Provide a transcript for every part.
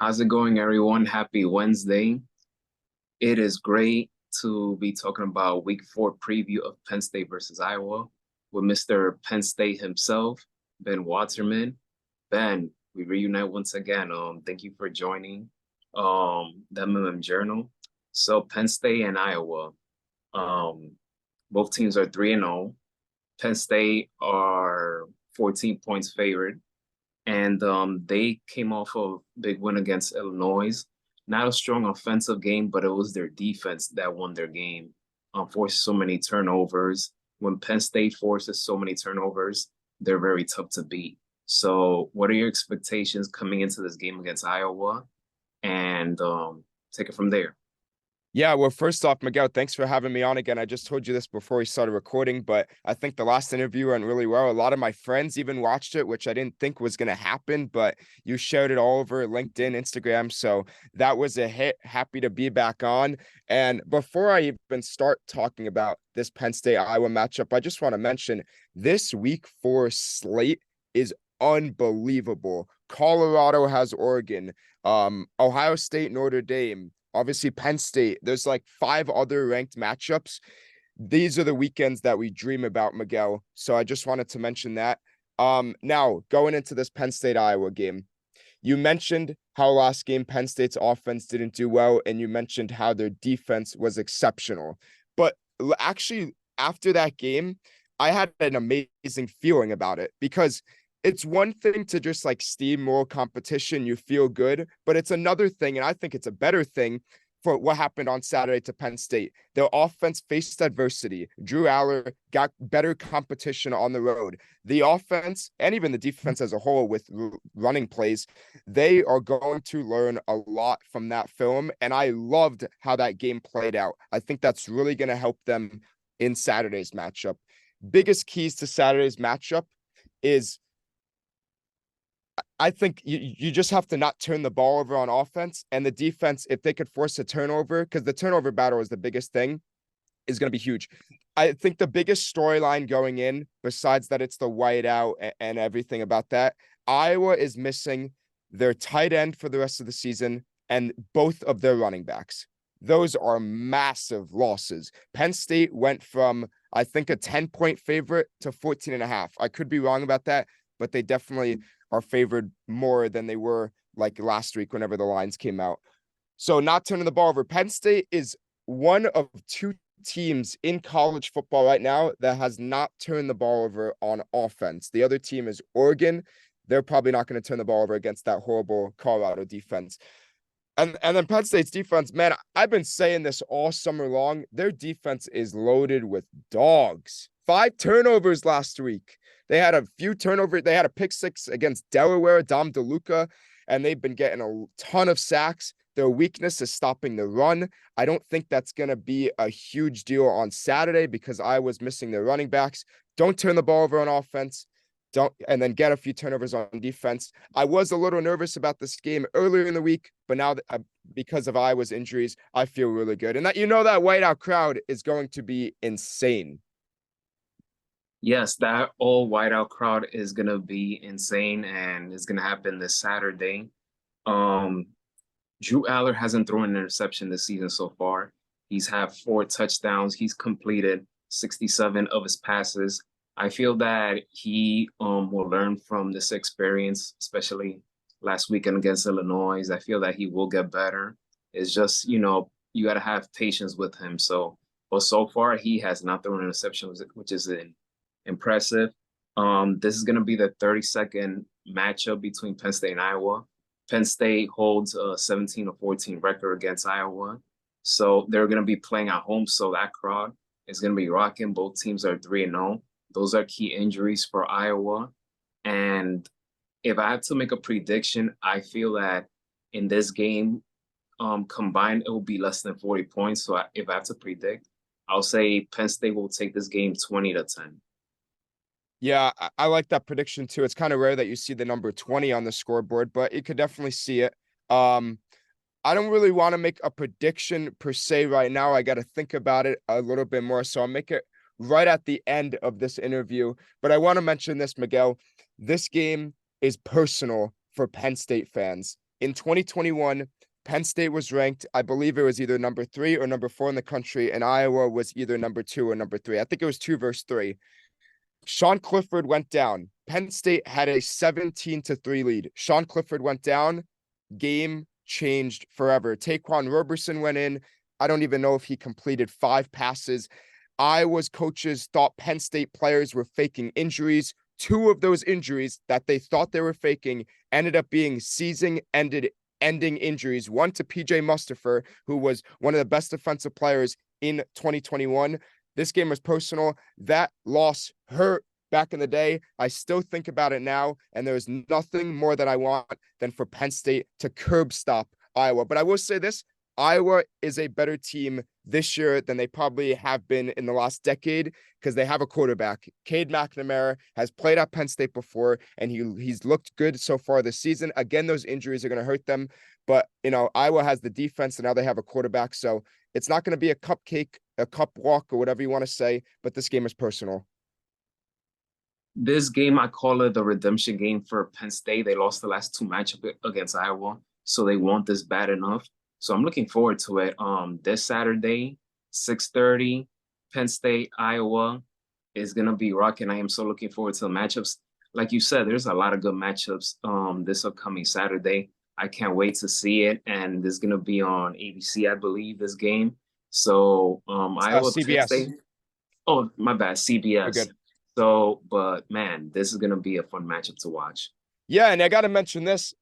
How's it going, everyone? Happy Wednesday. It is great to be talking about week four preview of Penn State versus Iowa with Mr. Penn State himself, Ben Wasserman. Ben, we reunite once again. Thank you for joining the MM Journal. So Penn State and Iowa, um, both teams are 3-0. Penn State are 14 points favored and they came off a big win against Illinois. Not a strong offensive game, but it was their defense that won their game. Forced so many turnovers. When Penn State forces so many turnovers, they're very tough to beat. So, what are your expectations coming into this game against Iowa? And take it from there. Yeah, well, first off, Miguel, thanks for having me on again. I just told you this before we started recording, but I think the last interview went really well. A lot of my friends even watched it, which I didn't think was going to happen, but you shared it all over LinkedIn, Instagram. So that was a hit. Happy to be back on. And before I even start talking about this Penn State Iowa matchup, I just want to mention this week 4 slate is unbelievable. Colorado has Oregon, Ohio State, Notre Dame. Obviously, Penn State, there's like 5 other ranked matchups. These are the weekends that we dream about, Miguel. So I just wanted to mention that. Now, going into this Penn State-Iowa game, you mentioned how last game Penn State's offense didn't do well, and you mentioned how their defense was exceptional. But actually, after that game, I had an amazing feeling about it because it's one thing to just like steamroll competition, you feel good, but it's another thing, and I think it's a better thing for what happened on Saturday to Penn State. Their offense faced adversity. Drew Aller got better competition on the road. The offense and even the defense as a whole with running plays, they are going to learn a lot from that film, and I loved how that game played out. I think that's really going to help them in Saturday's matchup. Biggest keys to Saturday's matchup is I think you just have to not turn the ball over on offense, and the defense, if they could force a turnover, because the turnover battle is the biggest thing, is going to be huge. I think the biggest storyline going in, besides that it's the whiteout and everything about that, Iowa is missing their tight end for the rest of the season and both of their running backs. Those are massive losses. Penn State went from, I think, a 10-point favorite to 14.5. I could be wrong about that, but they definitely are favored more than they were like last week whenever the lines came out. So not turning the ball over. Penn State is one of 2 teams in college football right now that has not turned the ball over on offense. The other team is Oregon. They're probably not going to turn the ball over against that horrible Colorado defense. And then Penn State's defense, man, I've been saying this all summer long. Their defense is loaded with dogs. 5 turnovers last week. They had a few turnovers. They had a pick 6 against Delaware, Dom DeLuca, and they've been getting a ton of sacks. Their weakness is stopping the run. I don't think that's going to be a huge deal on Saturday because I was missing their running backs. Don't turn the ball over on offense. And then get a few turnovers on defense. I was a little nervous about this game earlier in the week, but now that because of Iowa's injuries, I feel really good. And that that whiteout crowd is going to be insane. Yes, that all whiteout crowd is gonna be insane, and it's gonna happen this Saturday. Um, Drew Aller hasn't thrown an interception this season so far. He's had 4 touchdowns. He's completed 67 of his passes. I feel that he will learn from this experience, especially last weekend against Illinois. I feel that he will get better. It's just, you got to have patience with him. So, but so far, he has not thrown an interception, which is impressive. This is going to be the 32nd matchup between Penn State and Iowa. Penn State holds a 17-14 record against Iowa. So they're going to be playing at home. So that crowd is going to be rocking. Both teams are 3-0. Those are key injuries for Iowa. And if I have to make a prediction, I feel that in this game, combined, it will be less than 40 points. So if I have to predict, I'll say Penn State will take this game 20-10. Yeah, I like that prediction too. It's kind of rare that you see the number 20 on the scoreboard, but you could definitely see it. I don't really want to make a prediction per se right now. I got to think about it a little bit more. So I'll make it right at the end of this interview. But I want to mention this, Miguel. This game is personal for Penn State fans. In 2021, Penn State was ranked, I believe it was either number 3 or number 4 in the country, and Iowa was either number 2 or number 3. I think it was 2 versus 3. Sean Clifford went down. Penn State had a 17-3 lead. Sean Clifford went down. Game changed forever. Taquan Roberson went in. I don't even know if he completed 5 passes. Iowa's coaches thought Penn State players were faking injuries. 2 of those injuries that they thought they were faking ended up being season-ending injuries. One to PJ Mustafer, who was one of the best defensive players in 2021. This game was personal. That loss hurt back in the day. I still think about it now, and there's nothing more that I want than for Penn State to curb stop Iowa. But I will say this, Iowa is a better team this year than they probably have been in the last decade because they have a quarterback. Cade McNamara has played at Penn State before, and he's looked good so far this season. Again, those injuries are going to hurt them, but Iowa has the defense, and now they have a quarterback, so it's not going to be a cupcake, a cup walk, or whatever you want to say, but this game is personal. This game, I call it the redemption game for Penn State. They lost the last 2 matchups against Iowa, so they want this bad enough. So I'm looking forward to it. This Saturday, 6:30, Penn State, Iowa is gonna be rocking. I am so looking forward to the matchups. Like you said, there's a lot of good matchups this upcoming Saturday. I can't wait to see it, and this is gonna be on ABC, I believe, this game. So Iowa, Penn CBS. State. Oh, my bad, You're CBS. good. So, but man, this is gonna be a fun matchup to watch. Yeah, and I got to mention this.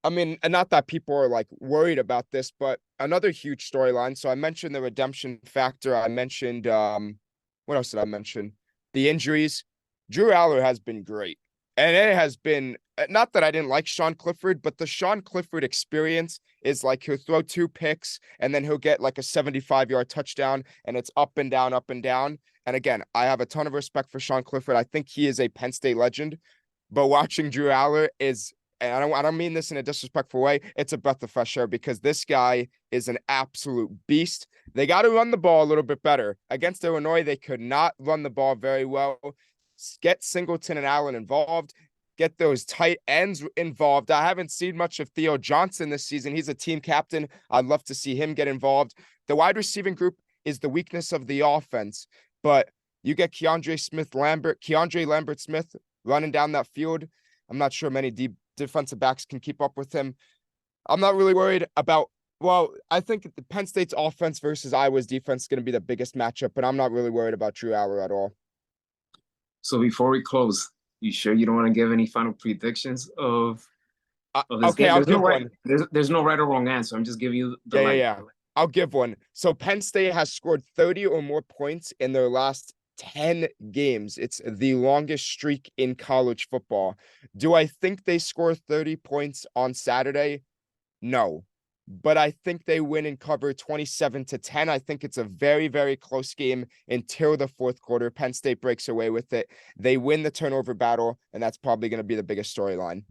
I mean, and not that people are like worried about this, but another huge storyline. So I mentioned the redemption factor. I mentioned what else did I mention? The injuries. Drew Aller has been great. And it has been not that I didn't like Sean Clifford, but the Sean Clifford experience is like he'll throw 2 picks and then he'll get like a 75-yard touchdown, and it's up and down, up and down. And again, I have a ton of respect for Sean Clifford. I think he is a Penn State legend, but watching Drew Aller is, and I don't mean this in a disrespectful way, it's a breath of fresh air because this guy is an absolute beast. They got to run the ball a little bit better. Against Illinois, they could not run the ball very well. Get Singleton and Allen involved. Get those tight ends involved. I haven't seen much of Theo Johnson this season. He's a team captain. I'd love to see him get involved. The wide receiving group is the weakness of the offense, but you get Keandre Lambert-Smith running down that field. I'm not sure many defensive backs can keep up with him. I'm not really worried about, I think the Penn State's offense versus Iowa's defense is going to be the biggest matchup, but I'm not really worried about Drew Aller at all. So before we close, you sure you don't want to give any final predictions of this okay, game? I'll give one. There's no right or wrong answer. I'm just giving you the Yeah. I'll give one. So Penn State has scored 30 or more points in their last 10 games. It's the longest streak in college football. Do I think they score 30 points on Saturday? No. But I think they win and cover 27-10. I think it's a very, very close game until the 4th quarter. Penn State breaks away with it. They win the turnover battle, and that's probably going to be the biggest storyline.